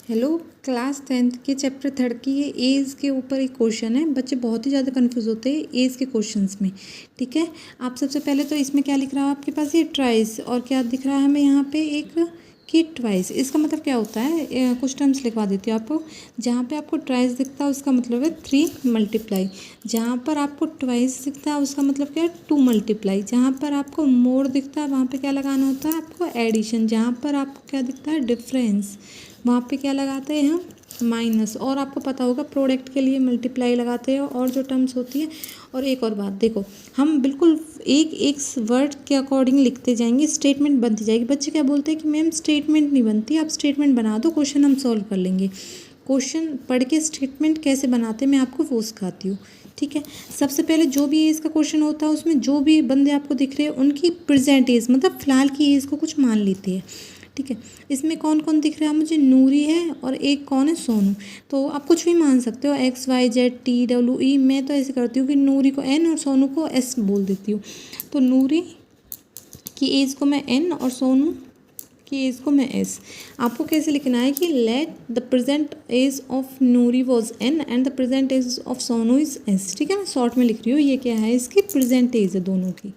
Hello class 10th के chapter 3 की ये एज के ऊपर एक क्वेश्चन है। बच्चे बहुत ही ज़्यादा कंफ्यूज होते हैं एज के क्वेश्चंस में। ठीक है, आप सबसे पहले तो इसमें क्या लिख रहा है आपके पास, ये ट्राइस, और क्या दिख रहा है हमें यहाँ पे एक कि ट्वाइस। इसका मतलब क्या होता है, कुछ टर्म्स लिखवा देती हूँ आपको। जहाँ पे आपको ट्राइस दिखता है उसका मतलब है 3 मल्टीप्लाई, जहाँ पर आपको ट्वाइस दिखता है उसका मतलब क्या है 2 मल्टीप्लाई, जहाँ पर आपको मोर दिखता है वहाँ पे क्या लगाना होता है आपको एडिशन, जहाँ पर आपको क्या दिखता है डिफरेंस वहाँ पे क्या लगाते हैं हम माइनस। और आपको पता होगा प्रोडक्ट के लिए मल्टीप्लाई लगाते हैं और जो टर्म्स होती है। और एक और बात देखो, हम बिल्कुल एक एक वर्ड के अकॉर्डिंग लिखते जाएंगे, स्टेटमेंट बनती जाएगी। बच्चे क्या बोलते हैं कि मैम स्टेटमेंट नहीं बनती, आप स्टेटमेंट बना दो, क्वेश्चन हम सॉल्व कर लेंगे। क्वेश्चन पढ़ के स्टेटमेंट कैसे बनाते मैं आपको वो सिखाती हूँ। ठीक है, सबसे पहले जो भी एज का क्वेश्चन होता है उसमें जो भी बंदे आपको दिख रहे हैं उनकी प्रेजेंट एज मतलब फ़िलहाल की एज को कुछ मान लेते हैं। ठीक है, इसमें कौन कौन दिख रहा है मुझे, नूरी है और एक कौन है सोनू। तो आप कुछ भी मान सकते हो, XYZ TWE। मैं तो ऐसे करती हूँ कि नूरी को N और सोनू को S बोल देती हूँ। तो नूरी की एज को मैं N और सोनू की एज को मैं S। आपको कैसे लिखना है कि let the present age of Noori was N and the present age of Sonu is S। ठीक है, मैं शॉर्ट में लिख रही हूँ। ये क्या है, इसकी प्रेजेंट एज है दोनों की,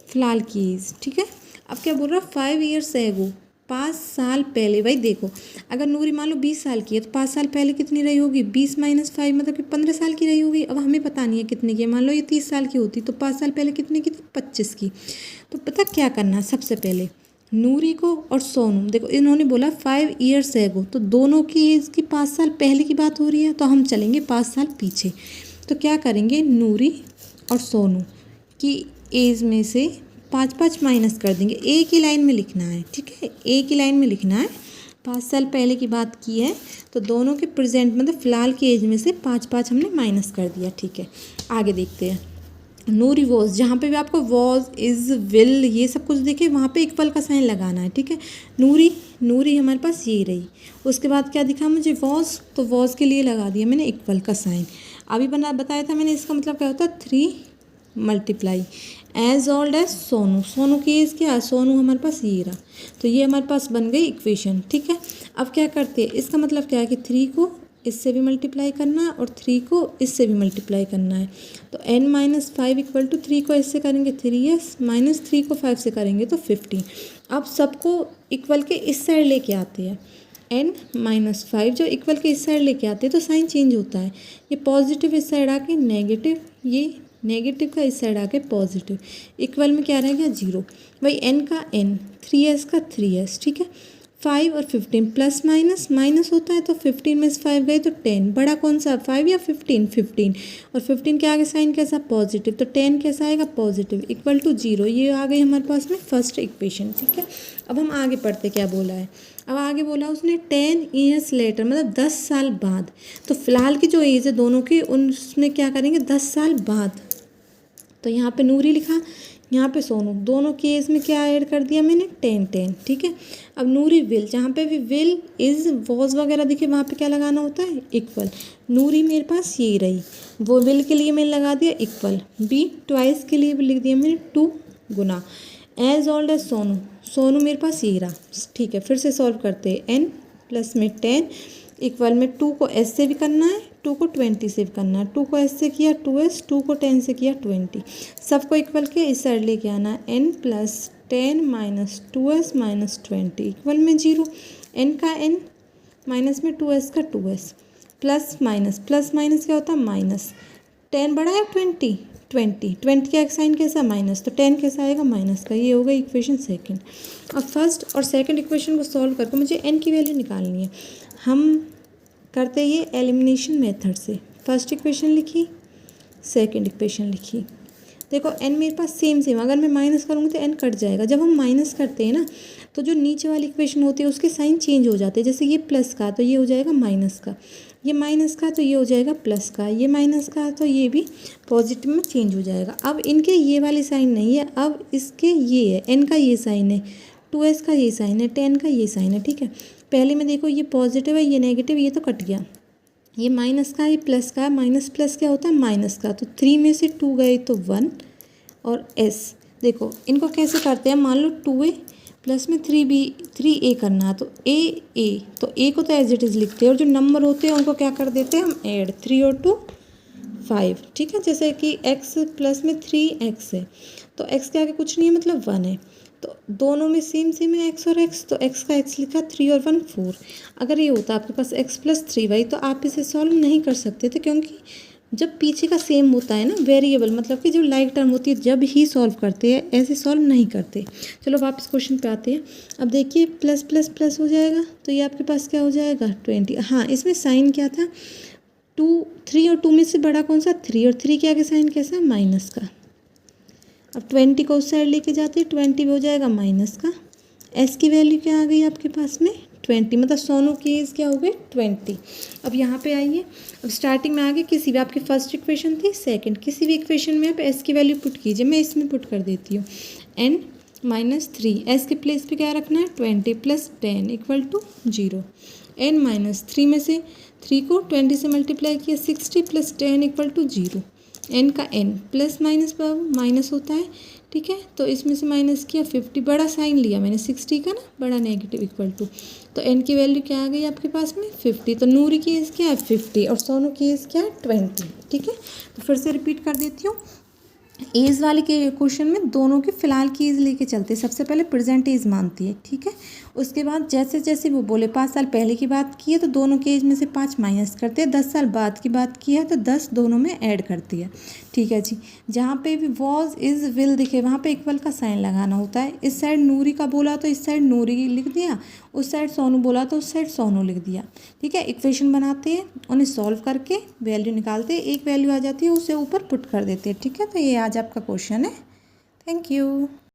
फिलहाल की एज। ठीक है, अब क्या बोल रहा है 5 ईयर्स एगो, 5 साल पहले। भाई देखो, अगर नूरी मान लो 20 साल की है तो 5 साल पहले कितनी रही होगी, 20 - 5 मतलब कि 15 साल की रही होगी। अब हमें पता नहीं है कितने की है, मान लो ये 30 साल की होती तो 5 साल पहले कितने की थी, 25 की। तो पता क्या करना है, सबसे पहले नूरी को और सोनू, देखो इन्होंने बोला 5 ईयर्स एगो, तो दोनों की एज की 5 साल पहले की बात हो रही है, तो हम चलेंगे 5 साल पीछे। तो क्या करेंगे, नूरी और सोनू की एज में से 5 माइनस कर देंगे। एक ही लाइन में लिखना है। ठीक है, एक ही लाइन में लिखना है। 5 साल पहले की बात की है तो दोनों के प्रेजेंट मतलब फ़िलहाल की एज में से 5 हमने माइनस कर दिया। ठीक है, आगे देखते हैं। नूरी वॉज, जहाँ पे भी आपको वॉज इज़ विल ये सब कुछ देखे वहाँ पे इक्वल का साइन लगाना है। ठीक है, नूरी हमारे पास ये रही। उसके बाद क्या दिखा मुझे, वॉज, तो वॉज के लिए लगा दिया मैंने इक्वल का साइन। अभी बताया था मैंने, इसका मतलब क्या होता है 3 multiply age old as Sonu. Sonu की एज क्या है, सोनू हमारे पास ये रहा, तो ये हमारे पास बन गई इक्वेशन। ठीक है, अब क्या करते हैं, इसका मतलब क्या है कि 3 को इससे भी मल्टीप्लाई करना है और 3 को इससे भी मल्टीप्लाई करना है। तो n - 5 = 3 को इससे करेंगे 3s माइनस 3 को 5 से करेंगे तो 15। अब सबको इक्वल के इस साइड लेके आते हैं, n - 5 जो इक्वल के इस साइड लेके आते हैं तो साइन चेंज होता है। ये पॉजिटिव इस साइड आके नेगेटिव, ये नेगेटिव का इस साइड आके पॉजिटिव, इक्वल में क्या रहेगा 0। भाई n का n, 3s का 3s। ठीक है, 5 और 15 प्लस माइनस माइनस होता है तो 15 में से 5 गए तो 10। बड़ा कौन सा, 5 या 15, 15। और 15 के आगे साइन कैसा, पॉजिटिव, तो 10 कैसा आएगा, पॉजिटिव, इक्वल टू 0। ये आ गई हमारे पास में फर्स्ट इक्वेशन। ठीक है, अब हम आगे पढ़ते क्या बोला है। अब आगे बोला उसने 10 ईयर्स लेटर मतलब 10 साल बाद। तो फिलहाल की जो एज है दोनों की उसमें क्या करेंगे 10 साल बाद। तो यहाँ पे नूरी लिखा, यहाँ पे सोनू, दोनों के एज में क्या ऐड कर दिया मैंने 10। ठीक है, अब नूरी विल, जहाँ पे भी विल इज़ वॉज वगैरह दिखे वहाँ पे क्या लगाना होता है इक्वल। नूरी मेरे पास ये रही, वो विल के लिए मैंने लगा दिया इक्वल। बी ट्वाइस के लिए भी लिख दिया मैंने 2 गुना। As old as Sonu, Sonu मेरे पास ये रहा। ठीक है, फिर से सॉल्व करते हैं। n प्लस में 10 इक्वल में 2 को s से भी करना है, 2 को 20 से भी करना है। 2 को s से किया 2s, 2 को 10 से किया 20। सबको इक्वल के इस साइड लेके आना है। n plus 10 minus 2s minus 20 equal में 0। n का n माइनस में 2s का 2s, प्लस माइनस क्या होता है माइनस। 10 बड़ा है 20 का एक साइन कैसा, माइनस, तो 10 कैसा आएगा, माइनस का। ये हो गई इक्वेशन सेकंड। अब फर्स्ट और सेकंड इक्वेशन को सॉल्व करके मुझे n की वैल्यू निकालनी है। हम करते ये एलिमिनेशन मेथड से। फर्स्ट इक्वेशन लिखी, सेकंड इक्वेशन लिखी। देखो n मेरे पास सेम, अगर मैं माइनस करूँगी तो n कट जाएगा। जब हम माइनस करते हैं ना तो जो नीचे वाली इक्वेशन होती है उसके साइन चेंज हो जाते हैं। जैसे ये प्लस का तो ये हो जाएगा माइनस का, ये माइनस का तो ये हो जाएगा प्लस का, ये माइनस का तो ये भी पॉजिटिव में चेंज हो जाएगा। अब इनके ये वाली साइन नहीं है, अब इसके ये है, n का ये साइन है, 2s का ये साइन है, 10 का ये साइन है। ठीक है, पहले में देखो ये पॉजिटिव है, ये नेगेटिव, ये तो कट गया। ये माइनस का, ये प्लस का, माइनस प्लस क्या होता है माइनस का, तो 3 में से 2 गए तो 1 और s। देखो इनको कैसे करते हैं, मान लो 2a प्लस में 3A करना है, तो A तो A को तो एज इट इज़ लिखते हैं और जो नंबर होते हैं उनको क्या कर देते हैं हम ऐड, 3 और 2 5, ठीक है। जैसे कि x प्लस में 3x है, तो x के आगे कुछ नहीं है मतलब 1 है, तो दोनों में सेम सेम है x और x, तो x का x लिखा 3 और 1 4। अगर ये होता आपके पास x प्लस 3y तो आप इसे सॉल्व नहीं कर सकते थे, क्योंकि जब पीछे का सेम होता है ना वेरिएबल, मतलब कि जो लाइक टर्म होती है जब ही सॉल्व करते हैं, ऐसे सॉल्व नहीं करते। चलो वापस क्वेश्चन पे आते हैं। अब देखिए प्लस प्लस प्लस हो जाएगा, तो ये आपके पास क्या हो जाएगा 20। हाँ, इसमें साइन क्या था, 3 और 2 में से बड़ा कौन सा, 3, और 3 के आगे साइन कैसा, माइनस का। अब 20 को उस साइड लेके जाते हैं, 20 भी हो जाएगा माइनस का। एस की वैल्यू क्या आ गई आपके पास में 20, मतलब सोनू की एज क्या हो गई 20। अब यहाँ पे आइए, अब स्टार्टिंग में आगे किसी भी आपकी फर्स्ट इक्वेशन थी, सेकंड, किसी भी इक्वेशन में आप एस की वैल्यू पुट कीजिए। मैं इसमें पुट कर देती हूँ n-3, एस के प्लेस पे क्या रखना है 20 प्लस 10 इक्वल टू 0। n-3 में से 3 को 20 से मल्टीप्लाई किया, 60 प्लस 10 इक्वल टू 0। n का n प्लस माइनस माइनस होता है, ठीक है। तो इसमें से माइनस किया, 50 बड़ा साइन लिया मैंने 60 का ना, बड़ा नेगेटिव इक्वल टू, तो n की वैल्यू क्या आ गई आपके पास में 50। तो नूरी की एज क्या है 50 और सोनू की एज क्या है 20, ठीक है। तो फिर से रिपीट कर देती हूँ, एज वाले के क्वेश्चन में दोनों की फ़िलहाल की एज लेके चलते हैं। सबसे पहले प्रेजेंट एज मानती है, ठीक है। उसके बाद जैसे जैसे वो बोले 5 साल पहले की बात की है तो दोनों के एज में से 5 माइनस करते हैं, 10 साल बाद की बात की है तो 10 दोनों में ऐड करती है, ठीक है जी। जहाँ पे भी वॉज इज़ विल दिखे वहाँ पे इक्वल का साइन लगाना होता है। इस साइड नूरी का बोला तो इस साइड नूरी लिख दिया, उस साइड सोनू बोला तो उस साइड सोनू लिख दिया, ठीक है। इक्वेशन बनाते हैं, उन्हें सॉल्व करके वैल्यू निकालते हैं, एक वैल्यू आ जाती है उसे ऊपर पुट कर देते हैं, ठीक है। तो ये आज आपका क्वेश्चन है। Thank you.